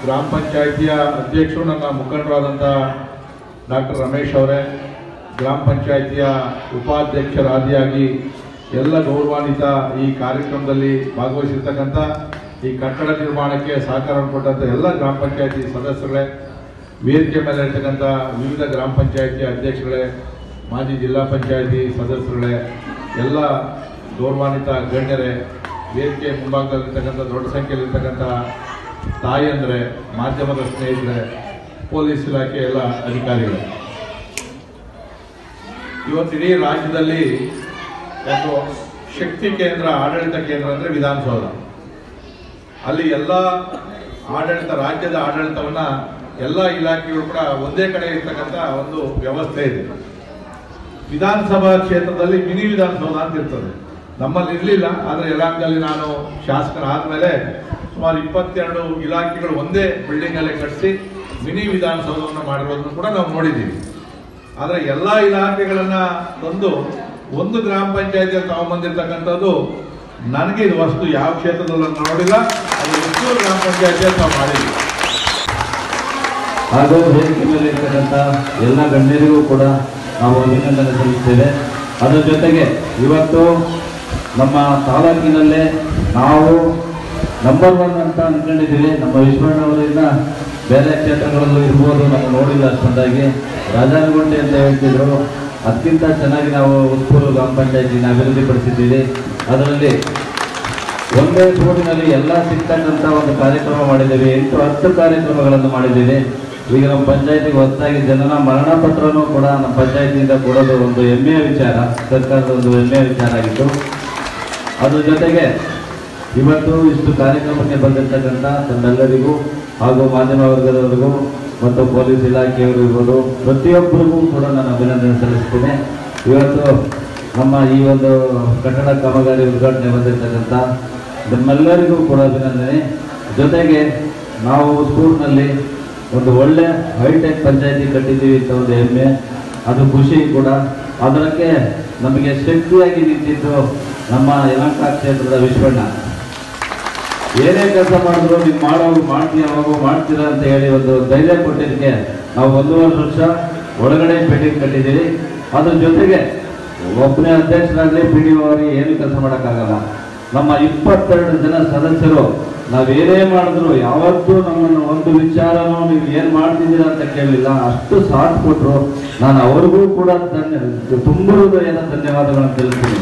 ಗ್ರಾಮ ಪಂಚಾಯಿತಿಯ ಅಧ್ಯಕ್ಷರು ನನ್ನ ಮುಖಂಡರಾದಂಥ ಡಾಕ್ಟರ್ ರಮೇಶ್ ಅವರೇ, ಗ್ರಾಮ ಪಂಚಾಯಿತಿಯ ಉಪಾಧ್ಯಕ್ಷರಾದಿಯಾಗಿ ಎಲ್ಲ ಗೌರವಾನ್ವಿತ ಈ ಕಾರ್ಯಕ್ರಮದಲ್ಲಿ ಭಾಗವಹಿಸಿರ್ತಕ್ಕಂಥ ಈ ಕಟ್ಟಡ ನಿರ್ಮಾಣಕ್ಕೆ ಸಹಕಾರವನ್ನು ಕೊಟ್ಟಂಥ ಎಲ್ಲ ಗ್ರಾಮ ಪಂಚಾಯಿತಿ ಸದಸ್ಯರುಗಳೇ, ವೇದಿಕೆ ಮೇಲೆ ಇರ್ತಕ್ಕಂಥ ವಿವಿಧ ಗ್ರಾಮ ಪಂಚಾಯಿತಿ ಅಧ್ಯಕ್ಷರುಗಳೇ, ಮಾಜಿ ಜಿಲ್ಲಾ ಪಂಚಾಯಿತಿ ಸದಸ್ಯರುಗಳೇ, ಎಲ್ಲ ಗೌರವಾನ್ವಿತ ಗಣ್ಯರೇ, ವೇದಿಕೆ ಮುಂಭಾಗದಲ್ಲಿರ್ತಕ್ಕಂಥ ದೊಡ್ಡ ಸಂಖ್ಯೆಯಲ್ಲಿರ್ತಕ್ಕಂಥ ತಾಯಂದ್ರೆ, ಮಾಧ್ಯಮದ ಸ್ನೇಹಿತರೆ, ಪೊಲೀಸ್ ಇಲಾಖೆ ಎಲ್ಲ ಅಧಿಕಾರಿಗಳು, ಇವತ್ತು ಇಡೀ ರಾಜ್ಯದಲ್ಲಿ ಒಂದು ಶಕ್ತಿ ಕೇಂದ್ರ, ಆಡಳಿತ ಕೇಂದ್ರ ಅಂದರೆ ವಿಧಾನಸೌಧ. ಅಲ್ಲಿ ಎಲ್ಲ ಆಡಳಿತ, ರಾಜ್ಯದ ಆಡಳಿತವನ್ನ ಎಲ್ಲ ಇಲಾಖೆಗಳು ಕೂಡ ಒಂದೇ ಕಡೆ ಇರ್ತಕ್ಕಂಥ ಒಂದು ವ್ಯವಸ್ಥೆ ಇದೆ. ವಿಧಾನಸಭಾ ಕ್ಷೇತ್ರದಲ್ಲಿ ಮಿನಿ ವಿಧಾನಸೌಧ ಅಂತ ಇರ್ತದೆ, ನಮ್ಮಲ್ಲಿ ಇರಲಿಲ್ಲ. ಆದರೆ ಯಲಹಂಕದಲ್ಲಿ ನಾನು ಶಾಸಕರಾದ ಮೇಲೆ ಸುಮಾರು 22 ಇಲಾಖೆಗಳು ಒಂದೇ ಬಿಲ್ಡಿಂಗ್ ಅಲ್ಲೇ ಕಟ್ಟಿಸಿ ಮಿನಿ ವಿಧಾನಸೌಧವನ್ನು ಮಾಡಿರೋದನ್ನು ಕೂಡ ನಾವು ನೋಡಿದ್ದೀವಿ. ಆದರೆ ಎಲ್ಲ ಇಲಾಖೆಗಳನ್ನ ತಂದು ಒಂದು ಗ್ರಾಮ ಪಂಚಾಯತಿಯಲ್ಲಿ ತಗೊಂಡ್ಬಂದಿರ್ತಕ್ಕಂಥದ್ದು ನನಗೆ ಇದು ವಸ್ತು ಯಾವ ಕ್ಷೇತ್ರದಲ್ಲಿ ನೋಡಿಲ್ಲ. ಅದು ಎಷ್ಟು ಗ್ರಾಮ ಪಂಚಾಯತಿಯಲ್ಲಿ ನಾವು ಮಾಡಿದ್ವಿ. ಹಾಗೂ ವೇದಿಕೆ ಮೇಲೆ ಇರ್ತಕ್ಕಂಥ ಎಲ್ಲ ಗಣ್ಯರಿಗೂ ಕೂಡ ನಾವು ಅಭಿನಂದನೆ ಸಲ್ಲಿಸ್ತೇವೆ. ಅದರ ಜೊತೆಗೆ ಇವತ್ತು ನಮ್ಮ ತಾಲೂಕಿನಲ್ಲೇ ನಾವು ನಂಬರ್ 1 ಅಂತ ಅಂದ್ಕೊಂಡಿದ್ದೀವಿ. ನಮ್ಮ ವಿಶ್ವಣ್ಣವರಿಂದ ಬೇರೆ ಕ್ಷೇತ್ರಗಳಲ್ಲೂ ಇರ್ಬೋದು, ನಾವು ನೋಡಿಲ್ಲ ಅಷ್ಟೊಂದಾಗಿ. ರಾಜಾನಗುಂಟೆ ಅಂತ ಹೇಳ್ತಿದ್ರು, ಅದಕ್ಕಿಂತ ಚೆನ್ನಾಗಿ ನಾವು ಉತ್ಪೂರು ಗ್ರಾಮ ಪಂಚಾಯತಿನ ಅಭಿವೃದ್ಧಿಪಡಿಸಿದ್ದೀವಿ. ಅದರಲ್ಲಿ ಒಂದೇ ಸೂರಿನಲ್ಲಿ ಎಲ್ಲ ಸಿಗ್ತಕ್ಕಂಥ ಒಂದು ಕಾರ್ಯಕ್ರಮ ಮಾಡಿದ್ದೀವಿ. 8-10 ಕಾರ್ಯಕ್ರಮಗಳನ್ನು ಮಾಡಿದ್ದೀವಿ. ಈಗ ನಮ್ಮ ಪಂಚಾಯತಿಗೆ ಹೊಸದಾಗಿ ಜನನ ಮರಣ ಪತ್ರನೂ ಕೂಡ ನಮ್ಮ ಪಂಚಾಯತಿಯಿಂದ ಕೊಡೋದು ಒಂದು ಹೆಮ್ಮೆಯ ವಿಚಾರ, ಸರ್ಕಾರದ ಒಂದು ಹೆಮ್ಮೆಯ ವಿಚಾರ ಆಗಿತ್ತು. ಅದ್ರ ಜೊತೆಗೆ ಇವತ್ತು ಇಷ್ಟು ಕಾರ್ಯಕ್ರಮಕ್ಕೆ ಬಂದಿರತಕ್ಕಂಥ ತಮ್ಮೆಲ್ಲರಿಗೂ ಹಾಗೂ ಮಾಧ್ಯಮ ವರ್ಗದವರಿಗೂ ಮತ್ತು ಪೊಲೀಸ್ ಇಲಾಖೆಯವರು ಇರ್ಬೋದು, ಪ್ರತಿಯೊಬ್ಬರಿಗೂ ಕೂಡ ನಾನು ಅಭಿನಂದನೆ ಸಲ್ಲಿಸ್ತೇನೆ. ಇವತ್ತು ನಮ್ಮ ಈ ಒಂದು ಕಟ್ಟಡ ಕಾಮಗಾರಿ ಉದ್ಘಾಟನೆ ಬಂದಿರತಕ್ಕಂಥ ನಮ್ಮೆಲ್ಲರಿಗೂ ಕೂಡ ಅಭಿನಂದನೆ. ಜೊತೆಗೆ ನಾವು ಸ್ಕೂಲ್ನಲ್ಲಿ ಒಂದು ಒಳ್ಳೆ ಹೈಟೆಕ್ ಪಂಚಾಯತಿ ಕಟ್ಟಿದ್ದೀವಿ ಅಂತ ಒಂದು ಹೆಮ್ಮೆ, ಅದು ಖುಷಿ ಕೂಡ. ಅದಕ್ಕೆ ನಮಗೆ ಶಕ್ತಿಯಾಗಿ ನಿಂತಿದ್ದು ನಮ್ಮ ಯಲಹಂಕ ಕ್ಷೇತ್ರದ ವಿಶ್ವಣ್ಣ. ಏನೇ ಕೆಲಸ ಮಾಡಿದ್ರು ನೀವು ಮಾಡ್ತೀರಾ ಅಂತ ಹೇಳಿ ಒಂದು ಧೈರ್ಯ ಕೊಟ್ಟಿದ್ದಕ್ಕೆ ನಾವು 1.5 ವರ್ಷ ಒಳಗಡೆ ಬಿಲ್ಡಿಂಗ್ ಕಟ್ಟಿದ್ದೀವಿ. ಅದ್ರ ಜೊತೆಗೆ ಒಬ್ಬನೇ ಅಧ್ಯಕ್ಷರಾಗಲಿ PDO ಅವರಿಗೆ ಏನು ಕೆಲಸ ಮಾಡೋಕ್ಕಾಗಲ್ಲ. ನಮ್ಮ 22 ಜನ ಸದಸ್ಯರು ನಾವೇನೇ ಮಾಡಿದ್ರು ಯಾವತ್ತೂ ನಮ್ಮನ್ನು ಒಂದು ವಿಚಾರನೂ ನೀವು ಏನು ಮಾಡ್ತಿದ್ದೀರಾ ಅಂತ ಕೇಳಲಿಲ್ಲ, ಅಷ್ಟು ಸಾಥ್ ಕೊಟ್ಟರು. ನಾನು ಅವ್ರಿಗೂ ಕೂಡ ತುಂಬ ಹೃದಯದ ಧನ್ಯವಾದಗಳನ್ನು ತಿಳಿಸ್ತೀನಿ.